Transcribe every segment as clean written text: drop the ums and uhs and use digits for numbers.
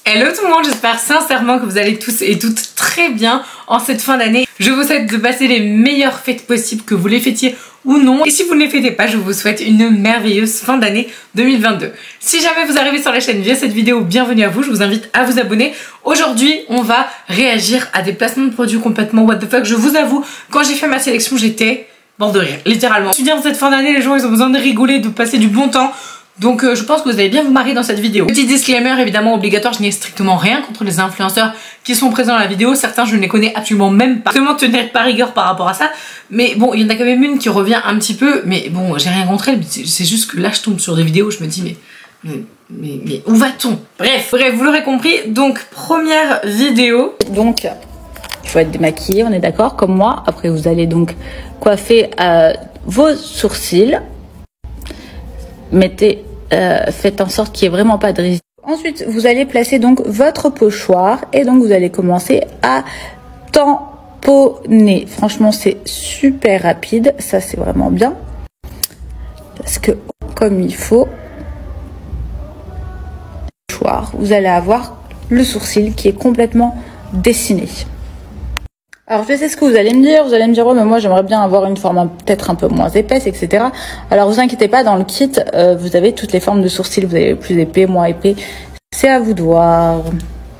Hello tout le monde, j'espère sincèrement que vous allez tous et toutes très bien en cette fin d'année. Je vous souhaite de passer les meilleures fêtes possibles, que vous les fêtiez ou non. Et si vous ne les fêtez pas, je vous souhaite une merveilleuse fin d'année 2022. Si jamais vous arrivez sur la chaîne via cette vidéo, bienvenue à vous, je vous invite à vous abonner. Aujourd'hui, on va réagir à des placements de produits complètement what the fuck. Je vous avoue, quand j'ai fait ma sélection, j'étais mort de rire, littéralement. Je suis dit, en cette fin d'année, les gens ils ont besoin de rigoler, de passer du bon temps. Donc je pense que vous allez bien vous marrer dans cette vidéo. Petit disclaimer évidemment obligatoire, je n'ai strictement rien contre les influenceurs qui sont présents dans la vidéo. Certains je ne les connais absolument même pas. Comment tenir par rigueur par rapport à ça. Mais bon, il y en a quand même une qui revient un petit peu. Mais bon, j'ai rien contre elle. C'est juste que là je tombe sur des vidéos, je me dis mais où va-t-on? Bref, vous l'aurez compris. Donc première vidéo. Donc il faut être démaquillé, on est d'accord, comme moi. Après vous allez donc coiffer vos sourcils. Faites en sorte qu'il n'y ait vraiment pas de risque. Ensuite, vous allez placer donc votre pochoir et donc vous allez commencer à tamponner. Franchement, c'est super rapide. Ça, c'est vraiment bien. Parce que, comme il faut, vous allez avoir le sourcil qui est complètement dessiné. Alors je sais ce que vous allez me dire, oh, mais moi j'aimerais bien avoir une forme peut-être un peu moins épaisse, etc. Alors vous inquiétez pas, dans le kit, vous avez toutes les formes de sourcils, vous avez plus épais, moins épais, c'est à vous de voir.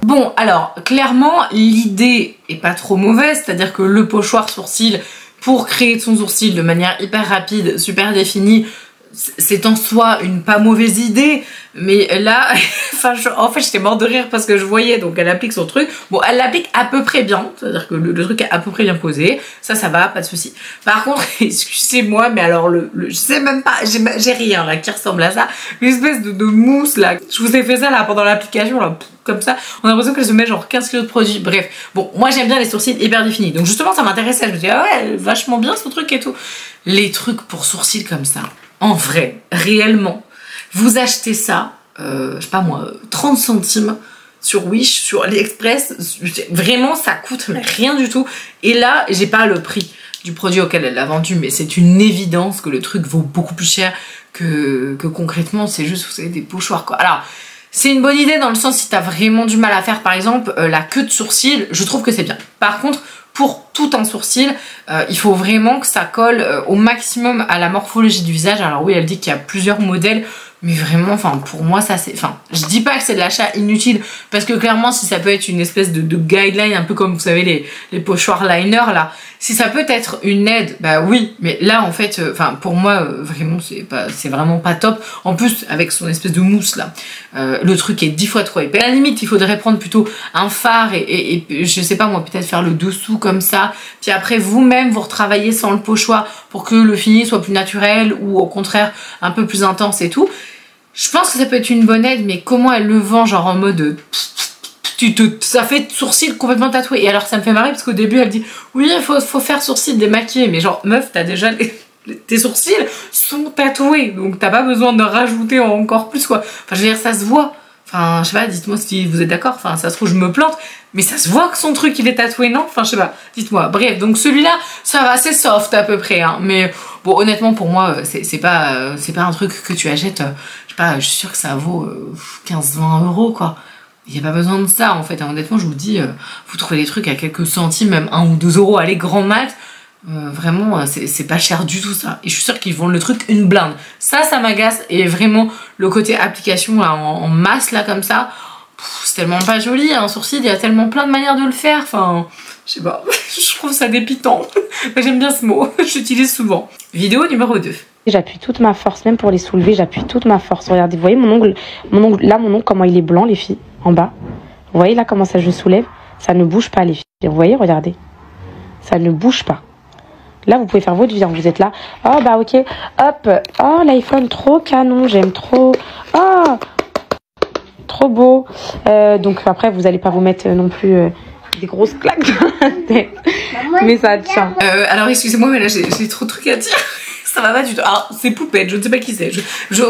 Bon, alors clairement l'idée est pas trop mauvaise, c'est-à-dire que le pochoir sourcil pour créer son sourcil de manière hyper rapide, super définie, c'est en soi une pas mauvaise idée, mais là, en fait j'étais mort de rire parce que je voyais, donc elle applique son truc, bon elle l'applique à peu près bien, c'est-à-dire que le truc est à peu près bien posé, ça va, pas de souci. Par contre, excusez-moi, mais alors je sais même pas, j'ai rien là qui ressemble à ça, une espèce de mousse là, je vous ai fait ça là pendant l'application là, comme ça, on a l'impression qu'elle se met genre 15 kg de produit, bref. Bon, moi j'aime bien les sourcils hyper définis, donc justement ça m'intéressait, je me dis ah ouais, vachement bien ce truc et tout. Les trucs pour sourcils comme ça, en vrai, réellement, vous achetez ça, je sais pas moi, 30 centimes sur Wish, sur AliExpress, vraiment ça coûte mais rien du tout. Et là, j'ai pas le prix du produit auquel elle l'a vendu, mais c'est une évidence que le truc vaut beaucoup plus cher que concrètement, c'est juste, vous savez, des pochoirs quoi. Alors, c'est une bonne idée dans le sens si t'as vraiment du mal à faire, par exemple, la queue de sourcil, je trouve que c'est bien. Par contre, pour tout un sourcil, il faut vraiment que ça colle au maximum à la morphologie du visage. Alors oui, elle dit qu'il y a plusieurs modèles, mais vraiment, enfin pour moi ça c'est... Enfin, je dis pas que c'est de l'achat inutile, parce que clairement si ça peut être une espèce de guideline, un peu comme vous savez les pochoirs liner là, si ça peut être une aide, bah oui, mais là en fait, enfin pour moi vraiment c'est vraiment pas top. En plus avec son espèce de mousse là, le truc est 10 fois trop épais. À la limite il faudrait prendre plutôt un fard et je sais pas moi, peut-être faire le dessous comme ça, puis après vous-même vous retravaillez sans le pochoir pour que le fini soit plus naturel ou au contraire un peu plus intense et tout. Je pense que ça peut être une bonne aide, mais comment elle le vend, genre en mode ça fait sourcil complètement tatoué. Et alors ça me fait marrer parce qu'au début elle dit oui il faut faire sourcil démaquillé, mais genre meuf t'as déjà tes sourcils sont tatoués, donc t'as pas besoin de rajouter encore plus quoi. Enfin je veux dire ça se voit. Enfin je sais pas, dites-moi si vous êtes d'accord, enfin ça se trouve je me plante, mais ça se voit que son truc il est tatoué, non? Enfin je sais pas, dites-moi. Bref, donc celui-là ça va, c'est soft à peu près hein. Mais bon honnêtement pour moi c'est pas un truc que tu achètes, je sais pas, je suis sûre que ça vaut 15-20 € quoi. Il n'y a pas besoin de ça en fait, honnêtement je vous dis, vous trouvez des trucs à quelques centimes, même 1 ou 2 €, allez grand max. Vraiment c'est pas cher du tout ça, et je suis sûre qu'ils vendent le truc une blinde. Ça m'agace, et vraiment le côté application là en masse là comme ça, c'est tellement pas joli un sourcil, il y a tellement plein de manières de le faire, enfin je sais pas, je trouve ça dépitant. J'aime bien ce mot, j'utilise souvent. Vidéo numéro 2. J'appuie toute ma force, même pour les soulever, j'appuie toute ma force. Regardez, vous voyez mon ongle, là mon ongle comment il est blanc les filles, en bas. Vous voyez là comment ça je soulève, ça ne bouge pas les filles. Vous voyez, regardez, ça ne bouge pas. Là, vous pouvez faire votre vie, hein. Vous êtes là. Oh, bah, ok. Hop. Oh, l'iPhone, trop canon. J'aime trop. Oh, trop beau. Donc, après, vous n'allez pas vous mettre non plus des grosses claques dans la tête. Mais ça tient. Alors, excusez-moi, mais là, j'ai trop de trucs à dire. Ça va pas du tout. Alors, c'est Poupette, je ne sais pas qui c'est.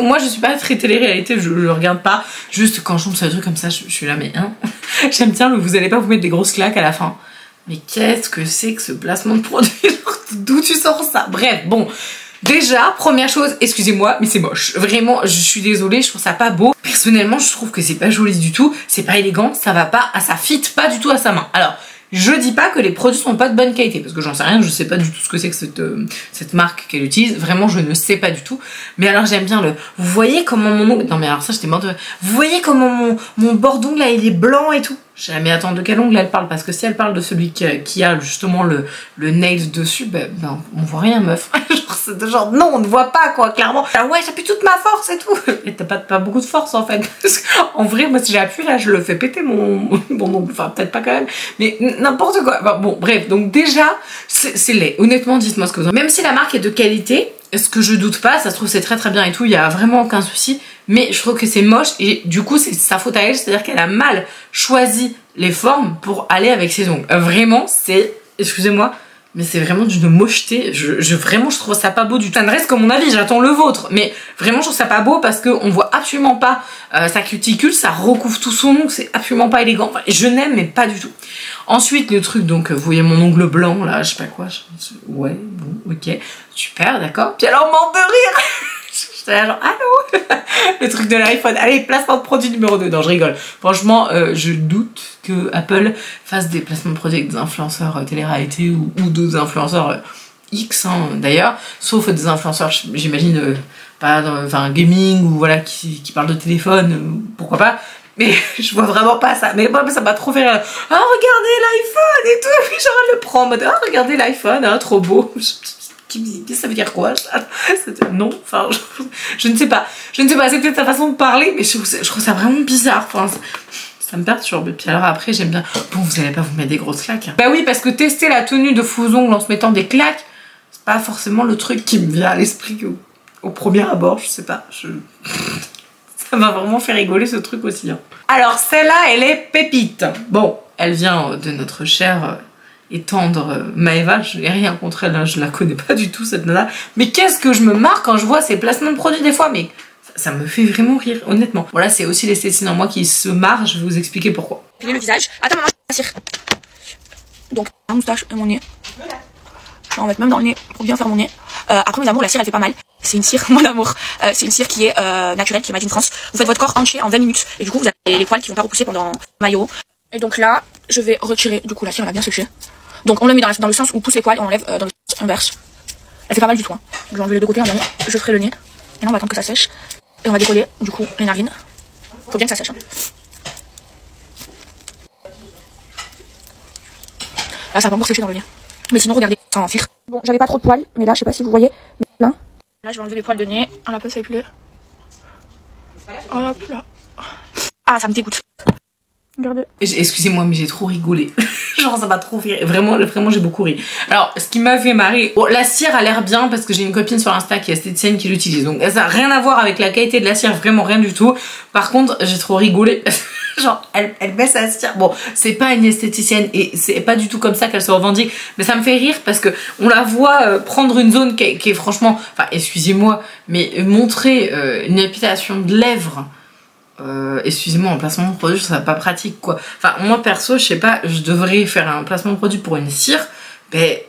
Moi, je suis pas très télé-réalité, je regarde pas. Juste, quand je tombe sur des trucs comme ça, je suis là, mais hein. J'aime bien vous allez pas vous mettre des grosses claques à la fin. Mais qu'est-ce que c'est que ce placement de produit? D'où tu sors ça? Bref, bon. Déjà, première chose, excusez-moi, mais c'est moche. Vraiment, je suis désolée, je trouve ça pas beau. Personnellement, je trouve que c'est pas joli du tout, c'est pas élégant, ça va pas, ça fit pas du tout à sa main. Alors, je dis pas que les produits sont pas de bonne qualité, parce que j'en sais rien, je sais pas du tout ce que c'est que cette marque qu'elle utilise, vraiment je ne sais pas du tout. Mais alors j'aime bien vous voyez comment mon ongle, non mais alors ça j'étais morte de... Vous voyez comment mon bord d'ongle là il est blanc et tout. J'ai jamais attendu de quel ongle elle parle, parce que si elle parle de celui qui a justement le nail dessus, ben on voit rien meuf. genre non, on ne voit pas quoi, clairement. Alors ouais, j'appuie toute ma force et tout. Et t'as pas beaucoup de force en fait. Parce en vrai, moi si j'appuie là, je le fais péter mon ongle. Enfin peut-être pas quand même, mais n'importe quoi. Bon bref, donc déjà, c'est laid. Honnêtement, dites-moi ce que vous en pensez. Même si la marque est de qualité, ce que je doute pas, ça se trouve c'est très très bien et tout, il y a vraiment aucun souci. Mais je trouve que c'est moche et du coup c'est sa faute à elle, c'est-à-dire qu'elle a mal choisi les formes pour aller avec ses ongles. Vraiment, c'est, excusez-moi, mais c'est vraiment d'une mocheté. Vraiment, je trouve ça pas beau du tout. Ça ne reste que mon avis, j'attends le vôtre. Mais vraiment, je trouve ça pas beau parce qu'on voit absolument pas sa cuticule, ça recouvre tout son ongle, c'est absolument pas élégant. Enfin, je n'aime, mais pas du tout. Ensuite, le truc, donc, vous voyez mon ongle blanc, là, je sais pas quoi. Ouais, bon, ok, super, d'accord. Puis alors, mort de rire. J'étais là genre, allô. Le truc de l'iPhone. Allez, placement de produit numéro 2. Non, je rigole. Franchement, je doute que Apple fasse des placements de produits avec des influenceurs télé-réalité ou d'autres influenceurs X, hein, d'ailleurs. Sauf des influenceurs, j'imagine, pas enfin gaming ou voilà, qui parlent de téléphone, pourquoi pas. Mais je vois vraiment pas ça. Mais bon, ça m'a trop fait... Ah, regardez l'iPhone et tout. Puis genre, elle le prend en mode, ah, regardez l'iPhone, hein, trop beau. Qu'est-ce que ça veut dire quoi? Non, enfin, je ne sais pas. Je ne sais pas, c'est peut-être sa façon de parler, mais je trouve ça vraiment bizarre. Enfin, ça me perturbe. Et puis alors après, j'aime bien... Bon, vous allez pas vous mettre des grosses claques. Hein. Bah oui, parce que tester la tenue de faux ongles en se mettant des claques, c'est pas forcément le truc qui me vient à l'esprit au premier abord, je sais pas. Ça m'a vraiment fait rigoler ce truc aussi. Hein. Alors, celle-là, elle est pépite. Bon, elle vient de notre chère... et tendre Maëva, je n'ai rien contre elle, hein, je la connais pas du tout cette nana, mais qu'est-ce que je me marre quand je vois ces placements de produits des fois, mais ça me fait vraiment rire, honnêtement. Voilà, c'est aussi l'esthéticienne en moi qui se marre, je vais vous expliquer pourquoi. Piler le visage. Attends, maman, je vais cire. Donc, la moustache et mon nez. Je vais en mettre même dans le nez pour bien faire mon nez. Après, mes amours, la cire, elle fait pas mal. C'est une cire, mon amour. C'est une cire qui est naturelle, qui est made in France. Vous faites votre corps entier en 20 minutes. Et du coup, vous avez les poils qui vont pas repousser pendant maillot. Et donc là, je vais retirer, du coup, la cire, elle a bien séché. Donc on le met dans le sens où pousse les poils et on enlève dans le sens inverse. Elle fait pas mal du tout. Hein. Je vais enlever les deux côtés, je ferai le nez. Et là on va attendre que ça sèche. Et on va décoller du coup les narines. Faut bien que ça sèche. Hein. Là ça va pas encore sécher dans le nez. Mais sinon regardez, ça en tire. Bon j'avais pas trop de poils, mais là je sais pas si vous voyez. Mais là je vais enlever les poils de nez. On la peut s'épiler. Hop là. Ah ça me dégoûte. Regardez. Excusez-moi mais j'ai trop rigolé. Genre ça m'a trop fait vraiment j'ai beaucoup ri. Alors ce qui m'a fait marrer, bon, la cire a l'air bien parce que j'ai une copine sur Insta qui est esthéticienne qui l'utilise, donc ça n'a rien à voir avec la qualité de la cire, vraiment rien du tout. Par contre j'ai trop rigolé. Genre elle baisse la cire, bon c'est pas une esthéticienne et c'est pas du tout comme ça qu'elle se revendique, mais ça me fait rire parce que on la voit prendre une zone qui est franchement, enfin excusez-moi, mais montrer une épilation de lèvres, excusez-moi, en placement de produit, je trouve ça pas pratique quoi. Enfin moi perso, je sais pas, je devrais faire un placement de produit pour une cire, mais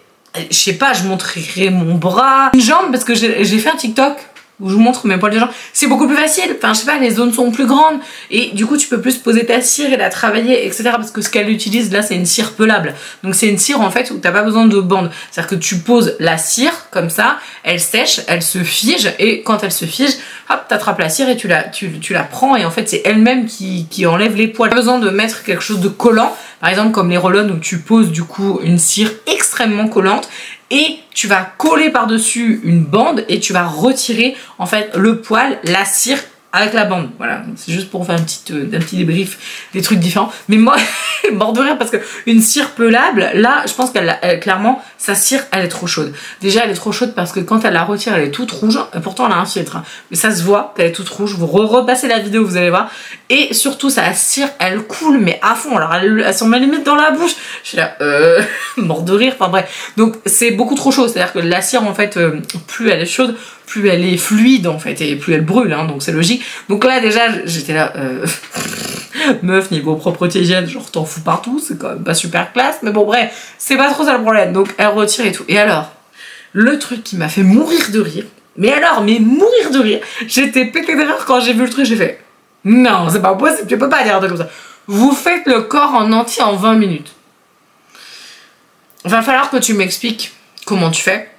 je sais pas, je montrerai mon bras, une jambe, parce que j'ai fait un TikTok où je vous montre mes poils de jambe, c'est beaucoup plus facile, enfin je sais pas, les zones sont plus grandes et du coup tu peux plus poser ta cire et la travailler, etc. Parce que ce qu'elle utilise là c'est une cire pelable, donc c'est une cire en fait où t'as pas besoin de bande, c'est à dire que tu poses la cire comme ça, elle sèche, elle se fige et quand elle se fige, hop t'attrapes la cire et tu la prends et en fait c'est elle-même qui enlève les poils. Pas besoin de mettre quelque chose de collant, par exemple comme les roll-on où tu poses du coup une cire extrêmement collante et tu vas coller par-dessus une bande et tu vas retirer en fait le poil, la cire avec la bande. Voilà, c'est juste pour faire un petit débrief des trucs différents. Mais moi, mort de rire parce que une cire pelable, là, je pense qu'elle clairement, sa cire, elle est trop chaude. Déjà, elle est trop chaude parce que quand elle la retire, elle est toute rouge. Et pourtant, elle a un filtre. Hein. Mais ça se voit qu'elle est toute rouge. Vous repassez la vidéo, vous allez voir. Et surtout, sa cire, elle coule, mais à fond. Alors, elle s'en met limite dans la bouche. Je suis là, mort de rire. Enfin bref. Donc, c'est beaucoup trop chaud. C'est-à-dire que la cire, en fait, plus elle est chaude, plus elle est fluide en fait et plus elle brûle, hein, donc c'est logique. Donc là déjà j'étais là, meuf niveau propreté hygiène, genre t'en fous partout, c'est quand même pas super classe, mais bon bref, c'est pas trop ça le problème. Donc elle retire et tout. Et alors, Le truc qui m'a fait mourir de rire, mais alors, mais mourir de rire, j'étais pété de rire quand j'ai vu le truc, j'ai fait non, c'est pas possible, tu peux pas dire un truc comme ça. Vous faites le corps en entier en 20 minutes. Va falloir que tu m'expliques comment tu fais.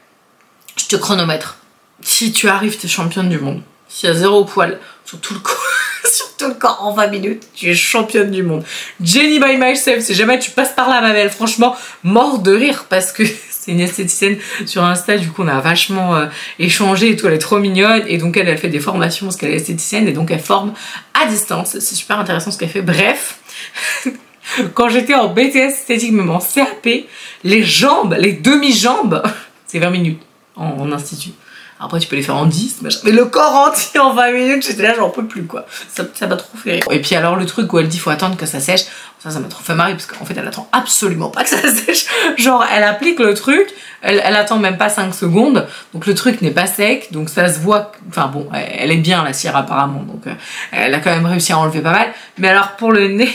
Je te chronomètre. Si tu arrives, t'es championne du monde. S'il y a 0 poil sur tout le corps, sur tout le corps en 20 minutes, tu es championne du monde. Jenny by myself, si jamais tu passes par là, ma belle, franchement, mort de rire parce que c'est une esthéticienne sur Insta, du coup on a vachement échangé et tout, elle est trop mignonne et donc elle fait des formations parce qu'elle est esthéticienne et donc elle forme à distance. C'est super intéressant ce qu'elle fait. Bref. Quand j'étais en BTS esthétique, même en CAP, les jambes, les demi-jambes, c'est 20 minutes en institut. Après, tu peux les faire en 10, machin. Mais le corps entier en 20 minutes, j'étais là, j'en peux plus, quoi. Ça m'a trop fait rire. Et puis alors, le truc où elle dit faut attendre que ça sèche, ça m'a trop fait marrer, parce qu'en fait, elle attend absolument pas que ça sèche. Genre, elle applique le truc, elle attend même pas 5 secondes, donc le truc n'est pas sec, donc ça se voit. Enfin bon, elle est bien, la cire, apparemment, donc elle a quand même réussi à enlever pas mal. Mais alors, pour le nez,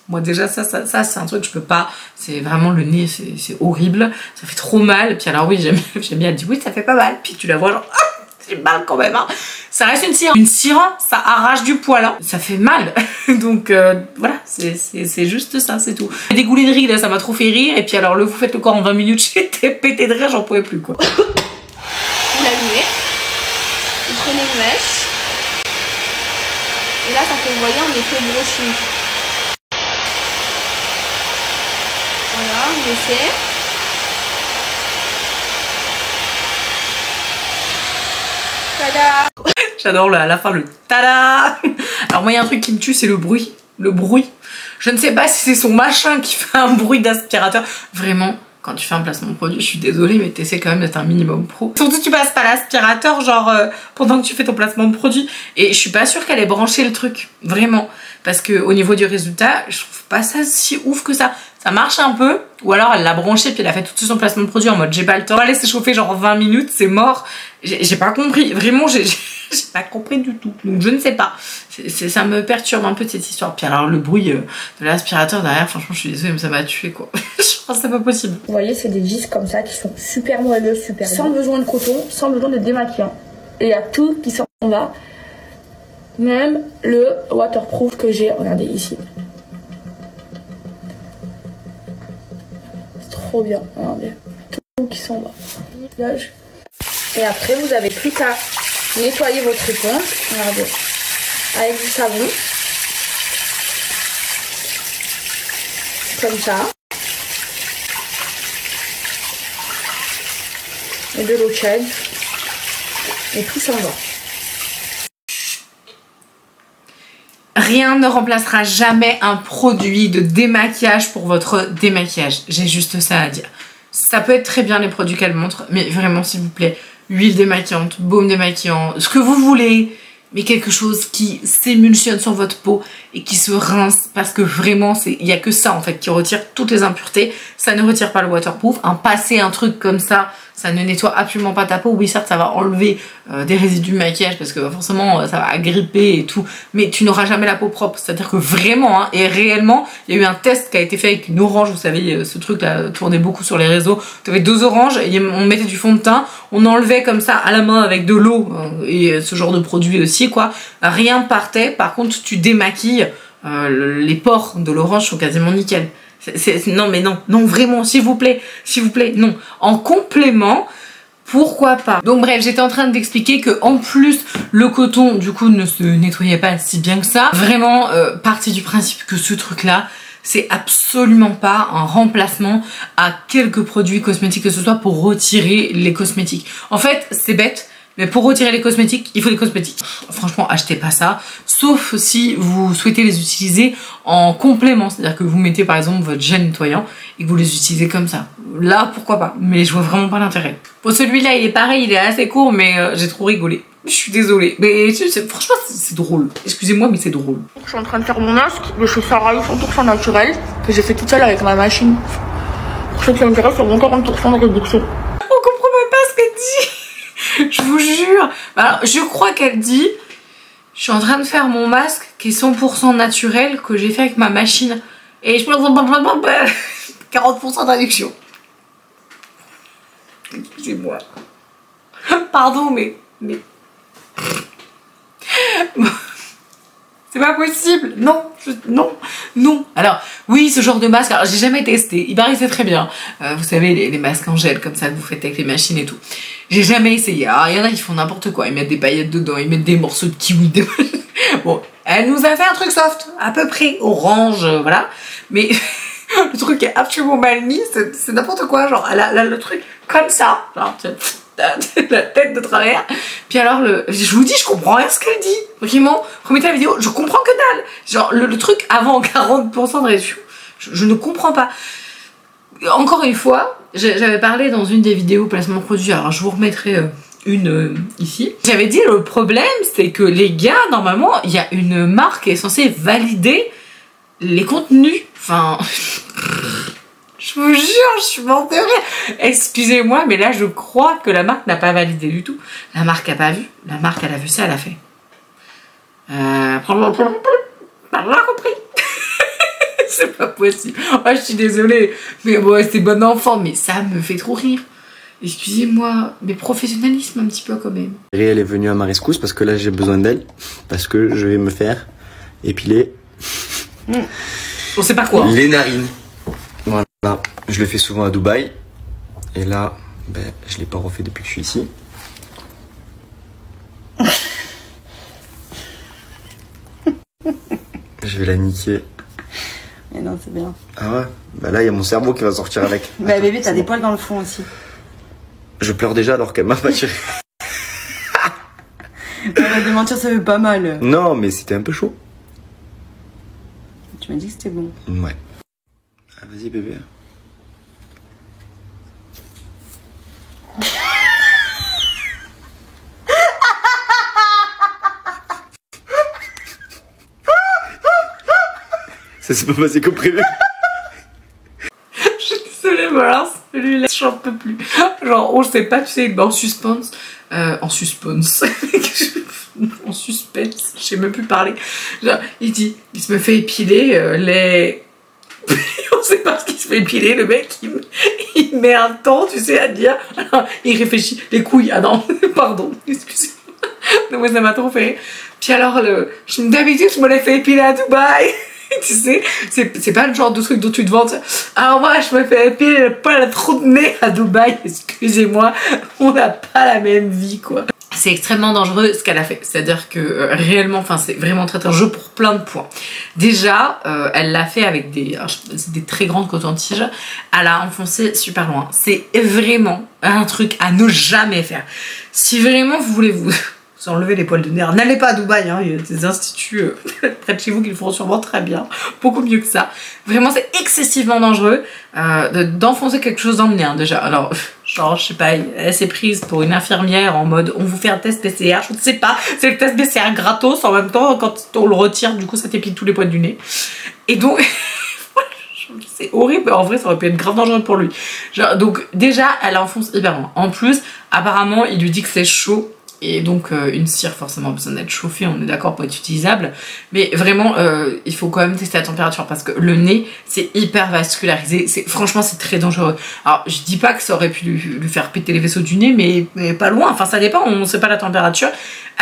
moi déjà ça c'est un truc que je peux pas, c'est vraiment le nez, c'est horrible, ça fait trop mal. Puis alors oui, j'aime bien, elle dit oui ça fait pas mal, puis tu la vois genre ah, c'est mal quand même hein. Ça reste une cire. Une cire, ça arrache du poil hein. Ça fait mal. Donc voilà, c'est juste ça, c'est tout. Des goulets de riz là, ça m'a trop fait rire. Et puis alors vous faites le corps en 20 minutes, j'étais pété de rire, j'en pouvais plus quoi. Vous l'allumez, vous prenez une mèche, et là ça fait, vous voyez, un effet brochu. Voilà, vous laissez. Tada! J'adore à la fin le tada. Alors moi il y a un truc qui me tue, c'est le bruit. Le bruit. Je ne sais pas si c'est son machin qui fait un bruit d'aspirateur. Vraiment, quand tu fais un placement de produit, je suis désolée, mais t'essaies quand même d'être un minimum pro. Surtout tu passes pas l'aspirateur genre pendant que tu fais ton placement de produit. Et je suis pas sûre qu'elle ait branché le truc. Vraiment. Parce que au niveau du résultat, je trouve pas ça si ouf que ça. Ça marche un peu, ou alors elle l'a branché puis elle a fait tout de suite son placement de produit en mode j'ai pas le temps. On va laisser chauffer genre 20 minutes, c'est mort. J'ai pas compris, vraiment j'ai pas compris du tout. Donc je ne sais pas. Ça me perturbe un peu cette histoire. Puis alors le bruit de l'aspirateur derrière, franchement je suis désolée mais ça m'a tué quoi. Je pense que c'est pas possible. Vous voyez, c'est des vis comme ça qui sont super moelleux, super sans besoin de coton, sans besoin de démaquillant. Et il y a tout qui s'en va. Même le waterproof que j'ai, regardez ici. C'est trop bien, regardez. Tout qui s'en va. Et après, vous avez plus qu'à nettoyer votre éponge, regardez, avec du savon. Comme ça. Et de l'eau chaude. Et tout s'en va. Rien ne remplacera jamais un produit de démaquillage pour votre démaquillage. J'ai juste ça à dire. Ça peut être très bien les produits qu'elle montre, mais vraiment s'il vous plaît, huile démaquillante, baume démaquillant, ce que vous voulez, mais quelque chose qui s'émulsionne sur votre peau et qui se rince, parce que vraiment il n'y a que ça en fait qui retire toutes les impuretés. Ça ne retire pas le waterproof. Passer un truc comme ça ne nettoie absolument pas ta peau. Oui certes ça va enlever des résidus de maquillage parce que forcément ça va agripper et tout, mais tu n'auras jamais la peau propre. C'est à dire que vraiment et réellement il y a eu un test qui a été fait avec une orange. Vous savez ce truc là tournait beaucoup sur les réseaux. Tu avais 2 oranges et on mettait du fond de teint, on enlevait comme ça à la main avec de l'eau et ce genre de produit aussi quoi. Rien partait. Par contre tu démaquilles, les pores de l'orange sont quasiment nickel. Non mais non, vraiment, s'il vous plaît, non. En complément, pourquoi pas. Donc bref, j'étais en train d'expliquer que en plus le coton du coup ne se nettoyait pas si bien que ça. Vraiment, partie du principe que ce truc là, c'est absolument pas un remplacement à quelques produits cosmétiques que ce soit pour retirer les cosmétiques. En fait, c'est bête. Mais pour retirer les cosmétiques, il faut des cosmétiques. Franchement, achetez pas ça. Sauf si vous souhaitez les utiliser en complément. C'est-à-dire que vous mettez par exemple votre gel nettoyant et que vous les utilisez comme ça. Là, pourquoi pas. Mais je vois vraiment pas l'intérêt. Pour celui-là, il est pareil, il est assez court, mais j'ai trop rigolé. Je suis désolée. Mais franchement, c'est drôle. Excusez-moi, mais c'est drôle. Je suis en train de faire mon masque de chez Sarah 100% naturel que j'ai fait toute seule avec ma machine. Pour ceux qui m'intéressent, sur mon 40% de réduction. On comprend même pas ce qu'elle dit. Je vous jure. Alors, je crois qu'elle dit je suis en train de faire mon masque qui est 100% naturel que j'ai fait avec ma machine. Et je peux 40% de réduction. Excusez-moi. Pardon, mais... C'est pas possible. Non, non. Alors, oui, ce genre de masque, alors j'ai jamais testé. Il paraît que c'est très bien. Vous savez, les masques en gel comme ça que vous faites avec les machines et tout. J'ai jamais essayé. Alors, il y en a qui font n'importe quoi. Ils mettent des paillettes dedans, ils mettent des morceaux de kiwi. Bon, elle nous a fait un truc soft, à peu près orange, voilà. Mais le truc est absolument mal mis, c'est n'importe quoi. Genre, elle a le truc comme ça. Genre, la tête de travers. Puis alors, je vous dis, je comprends rien ce qu'elle dit. Vraiment, remettez la vidéo, je comprends que dalle. Genre, le truc avant 40% de réduction, je ne comprends pas. Encore une fois, j'avais parlé dans une des vidéos placement produit, alors je vous remettrai une ici. J'avais dit, le problème, c'est que les gars, normalement, il y a une marque qui est censée valider les contenus. Enfin... Je vous jure, je suis morte de rire. Excusez-moi, mais là, je crois que la marque n'a pas validé du tout. La marque n'a pas vu. La marque, elle a vu ça, elle a fait. T'as rien compris. C'est pas possible. Oh, je suis désolée. Mais bon, c'est bon enfant, mais ça me fait trop rire. Excusez-moi, mais professionnalisme un petit peu quand même. Elle est venue à ma rescousse parce que là, j'ai besoin d'elle. Parce que je vais me faire épiler. On sait pas quoi. Les narines. Voilà, je le fais souvent à Dubaï. Et là, ben, je l'ai pas refait depuis que je suis ici. Je vais la niquer. Mais non, c'est bien. Ah ouais? Bah là, il y a mon cerveau qui va sortir avec. Bah bébé, t'as des poils dans le fond aussi. Je pleure déjà alors qu'elle m'a pas tiré. Arrête de mentir, ça fait pas mal. Non, mais c'était un peu chaud. Tu m'as dit que c'était bon. Ouais. Ah, vas-y bébé. Ça s'est pas passé comme prévu. Je suis désolée, mais alors celui-là, j'en peux plus. Genre, on sait pas, tu sais, en suspense. En suspense. En suspense, je sais même plus parler. Genre, il se me fait épiler les... On sait pas ce qu'il se fait épiler, le mec, il met un temps, tu sais, à dire. Alors, il réfléchit, les couilles, ah non, pardon, excusez-moi. Non, mais ça m'a trop fait rire. Puis alors, d'habitude, je me l'ai fait épiler à Dubaï. Tu sais, c'est pas le genre de truc dont tu te vantes. Alors moi, je me fais épiler le poil à trop de nez à Dubaï. Excusez-moi, on n'a pas la même vie, quoi. C'est extrêmement dangereux ce qu'elle a fait. C'est-à-dire que réellement, enfin, c'est vraiment très dangereux pour plein de points. Déjà, elle l'a fait avec des très grandes cotons-tiges. Elle a enfoncé super loin. C'est vraiment un truc à ne jamais faire. Si vraiment vous voulez vous enlever les poils de nez, n'allez pas à Dubaï, hein, il y a des instituts près de chez vous qui le feront sûrement très bien, beaucoup mieux que ça. Vraiment, c'est excessivement dangereux d'enfoncer quelque chose dans le nez, hein, déjà. Alors, genre, je sais pas, elle s'est prise pour une infirmière en mode on vous fait un test PCR, je ne sais pas, c'est le test PCR gratos en même temps, quand on le retire, du coup, ça t'épile tous les poils du nez. Et donc... c'est horrible, en vrai ça aurait pu être grave dangereux pour lui. Genre, donc déjà elle enfonce hyper loin. En plus apparemment il lui dit que c'est chaud et donc une cire forcément besoin d'être chauffée, on est d'accord pour être utilisable, mais vraiment il faut quand même tester la température parce que le nez c'est hyper vascularisé, franchement c'est très dangereux. Alors je dis pas que ça aurait pu lui faire péter les vaisseaux du nez, mais pas loin, enfin ça dépend, on sait pas la température.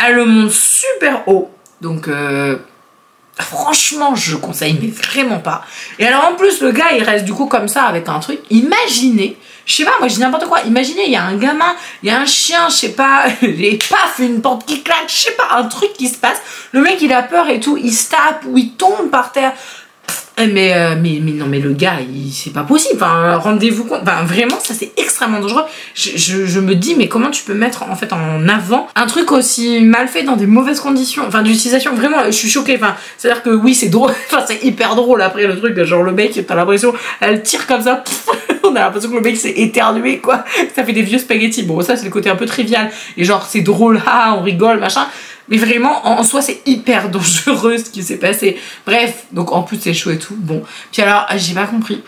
Elle le monte super haut, donc franchement, je conseille, mais vraiment pas. Et alors en plus, le gars, il reste du coup comme ça avec un truc. Imaginez, je sais pas, moi je dis n'importe quoi. Imaginez, il y a un gamin, il y a un chien, je sais pas, et paf, une porte qui claque, je sais pas, un truc qui se passe. Le mec, il a peur et tout, il se tape ou il tombe par terre. Mais non, mais le gars, c'est pas possible. Enfin, rendez-vous compte. Enfin, vraiment, ça c'est extrêmement dangereux. Je me dis, mais comment tu peux mettre en fait en avant un truc aussi mal fait dans des mauvaises conditions, enfin d'utilisation. Vraiment, je suis choquée. Enfin, c'est-à-dire que oui, c'est drôle. Enfin, c'est hyper drôle après le truc. Genre le mec, t'as l'impression, elle tire comme ça. On a l'impression que le mec s'est éternué, quoi. Ça fait des vieux spaghettis. Bon, ça c'est le côté un peu trivial. Et genre, c'est drôle, ah, on rigole, machin. Mais vraiment, en soi, c'est hyper dangereux ce qui s'est passé. Bref, donc en plus, c'est chaud et tout. Bon, puis alors, j'ai pas compris.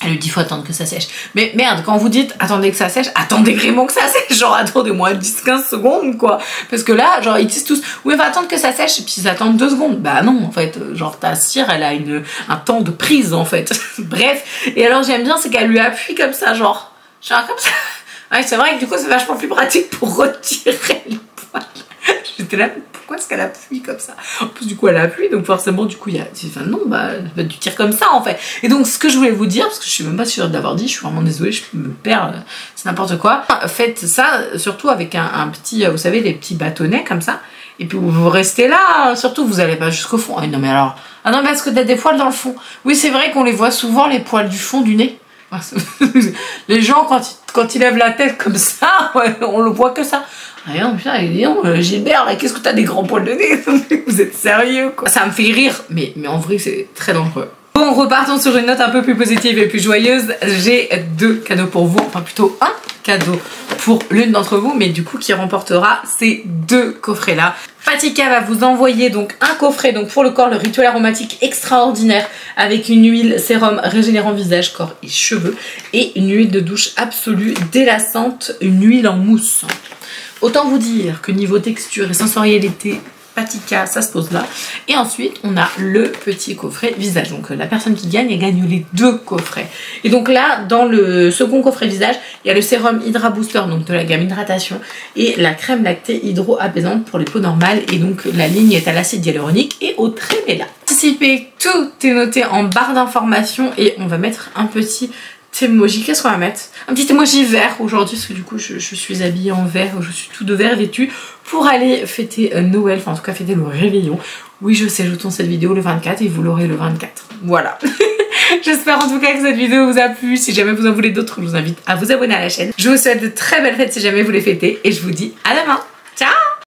Elle lui dit, faut attendre que ça sèche. Mais merde, quand vous dites, attendez que ça sèche, attendez vraiment que ça sèche. Genre, attendez-moi 10-15 secondes, quoi. Parce que là, genre, ils disent tous, oui, on va attendre que ça sèche, et puis ils attendent 2 secondes. Bah non, en fait, genre, ta cire, elle a un temps de prise, en fait. Bref, et alors, j'aime bien, c'est qu'elle lui appuie comme ça, genre comme ça. Ouais, c'est vrai que du coup c'est vachement plus pratique pour retirer les poils. J'étais là, pourquoi est-ce qu'elle appuie comme ça? En plus du coup elle appuie, donc forcément du coup il y a... Enfin non, bah tu tires comme ça en fait. Et donc ce que je voulais vous dire, parce que je suis même pas sûre de l'avoir dit, je suis vraiment désolée, je me perds, c'est n'importe quoi. Faites ça surtout avec un petit, vous savez, les petits bâtonnets comme ça. Et puis vous restez là, surtout vous allez pas jusqu'au fond. Ah non mais alors, ah non mais est-ce que t'as des poils dans le fond? Oui c'est vrai qu'on les voit souvent, les poils du fond du nez. Les gens quand ils lèvent la tête comme ça, ouais, on le voit que ça. Rien, putain, Gilbert, là, qu'est-ce que t'as des grands poils de nez? Vous êtes sérieux quoi? Ça me fait rire, mais en vrai c'est très dangereux. Bon, repartons sur une note un peu plus positive et plus joyeuse. J'ai 2 cadeaux pour vous, enfin plutôt un cadeau pour l'une d'entre vous, mais du coup qui remportera ces 2 coffrets là. Patika va vous envoyer donc un coffret donc pour le corps, le rituel aromatique extraordinaire avec une huile sérum régénérant visage, corps et cheveux et une huile de douche absolue délassante, une huile en mousse. Autant vous dire que niveau texture et sensorialité, Patika, ça se pose là. Et ensuite, on a le petit coffret visage. Donc la personne qui gagne, elle gagne les 2 coffrets. Et donc là, dans le second coffret visage, il y a le sérum Hydra Booster, donc de la gamme hydratation, et la crème lactée hydro-apaisante pour les peaux normales. Et donc la ligne est à l'acide hyaluronique et au trémella. Participez, tout est noté en barre d'informations et on va mettre un petit emoji. Qu'est-ce qu'on va mettre? Un petit emoji vert aujourd'hui parce que du coup je suis habillée en vert, je suis tout de vert vêtue pour aller fêter Noël, enfin en tout cas fêter le réveillon. Oui je sais, je tourne cette vidéo le 24 et vous l'aurez le 24. Voilà. J'espère en tout cas que cette vidéo vous a plu. Si jamais vous en voulez d'autres, je vous invite à vous abonner à la chaîne. Je vous souhaite de très belles fêtes si jamais vous les fêtez et je vous dis à demain.